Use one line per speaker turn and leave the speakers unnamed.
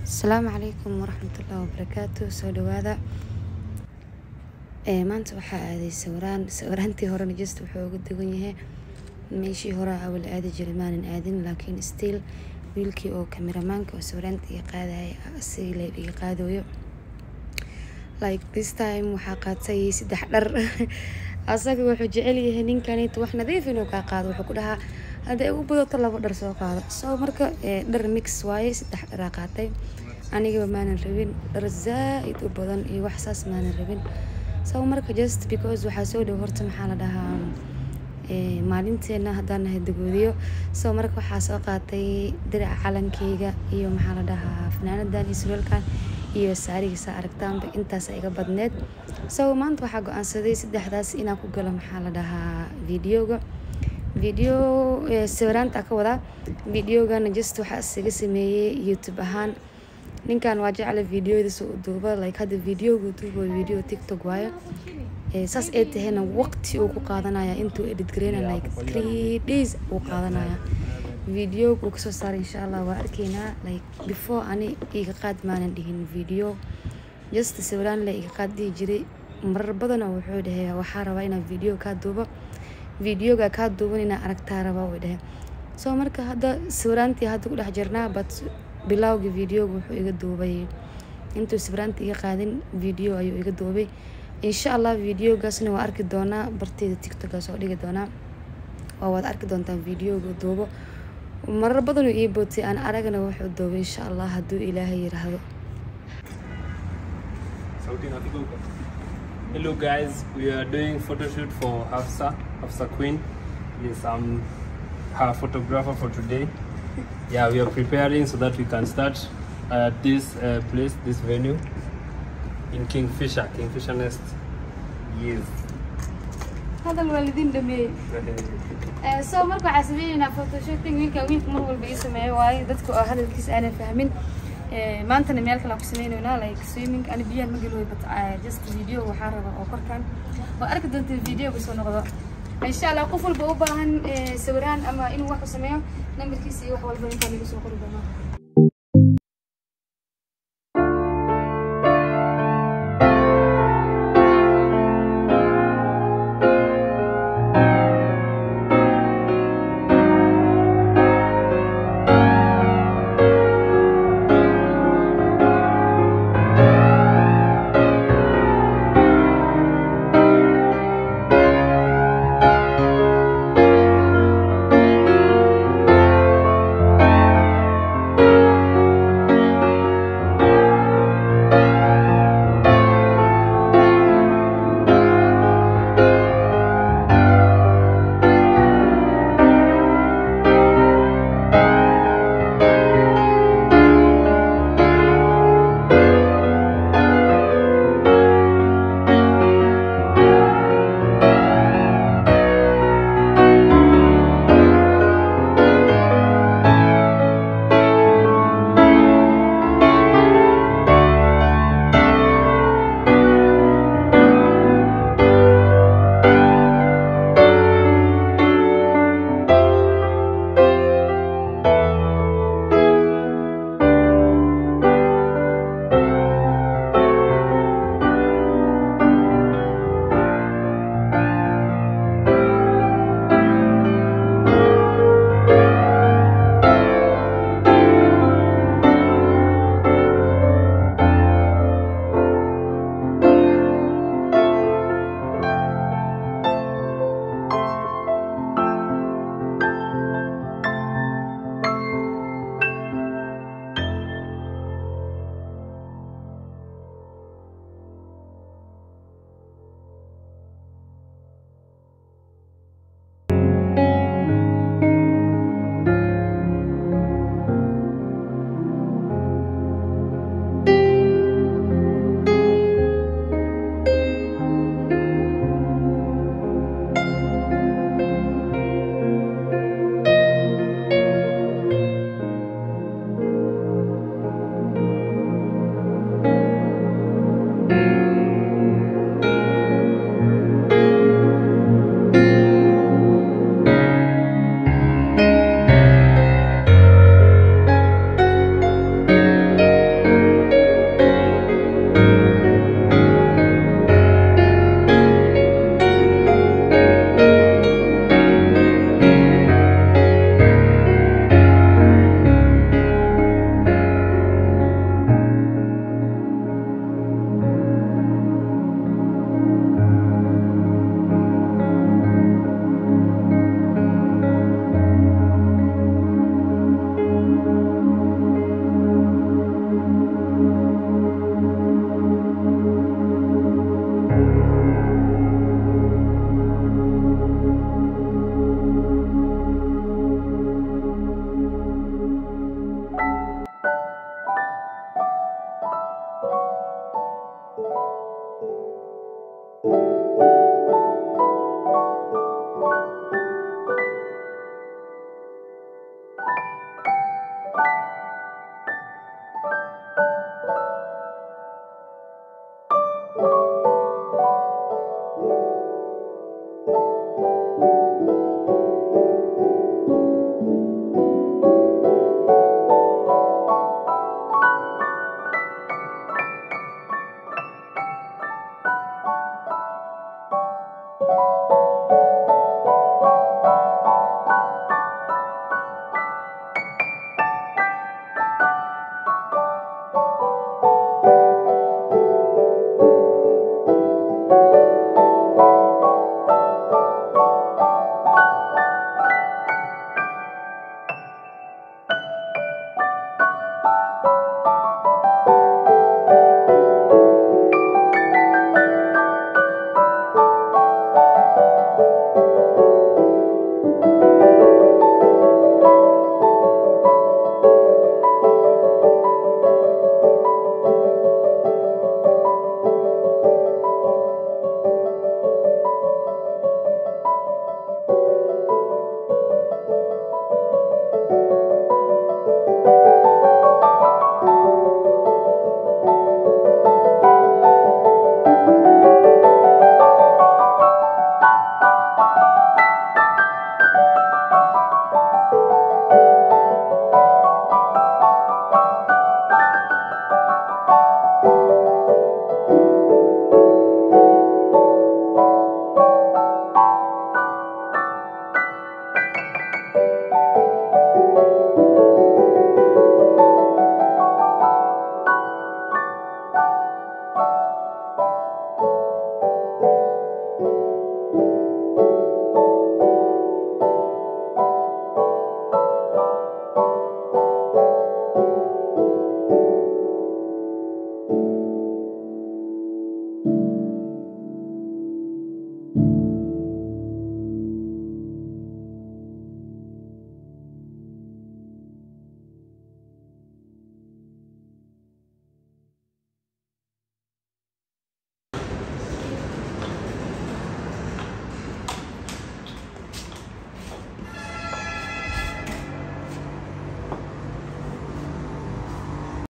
السلام عليكم ورحمة الله وبركاته. سو دوادا maanta waxaa aaday sawiraantii hore just wuxuu uga duwan yahay meeshii hore awal aadi jiray maanan aadin, laakiin still wiilkii oo kameramaanka oo sawiraanta iga qaadaya asigii iga qaadayo. Like this time waxaa qaatay 3 dhar asaga wuxuu jecel yahay ninkani wax nadiif inuu ka qaado, wuxuu ku dhahaa hadda ugu badato 2 dhar soo qaado. So marka dhar mix waaye 3 dhar qaatay. Aniga maanan rabin dhar zaaid u badan iyo wax saas maanan rabin. So marka just because waxaa soo dhow horta maxaa la dhahaa maalinteena haddaan nahay dagoodiyo. So marka waxaa soo qaatay diraca calankeyga iyo maxaa la dhahaa fanaanadan iyo surwaalkan iyo saarigiisa aragtaanba intaas iga badneed. So maanta waxaa go'aansaday 3daas inaan ku galo maxaa la dhahaa video sawiraanta ka wada videogana just waxaa isaga sameeyay YouTube ahaan. ninkan waa jecel videoyada soo duuba, like hadda videogu duubo video TikTok waayo saas ay tahayna waqti uu ku qaadanaya intuu edit gareena like 3 days uu qaadanaya videogu ka soo saar insha Allah waa arkeena. Like before ani iga qaad maanan dhihin video, just sawiraan la iga qaadi jiray marar badan oo wuxuu dhahay waxaa rabaa inaan video ka duubo, videoga ka duuban inaan aragtaa rabaa uu dhahay. So marka hadda sawiraantii hadda ku dhex jirnaa, but bilawga videoga wuxuu iga duubay intuu sawiraanta iga qaadin video ayuu iga duubay. insha Allah videogaasna waa arki doonaa barteeda TikTok soo dhigi doonaa, oo waad arki doontaan videoga duubo marar badan oo ii bootay aan aragna wuxuu duubay insha Allah hadduu Ilaahay yiraahdo.
Hello guys, we are doing photo shoot for Hafsa Queen. Yes, I'm her photographer for today. Yeah, we are preparing so that we can start at this place, this venue in Kingfisher Nest. Yes.
هذا الوالدين دمي. So marka waxaa sameeynaa photo shooting wiilka mar walba ii sameeyo waayo dadku hadalkiisa aan fahmin. maantana meel kale ku sameeynaa like swimming and biyan ma galooy, but just video waxaa rabaa oo korkan oo arki doonta video soo noqdo insha Allah. qof walba u baahan sawiraan ama inuu wax sameeyo nambarkiisa iyo wax walba inta lagu soo qori doonaa.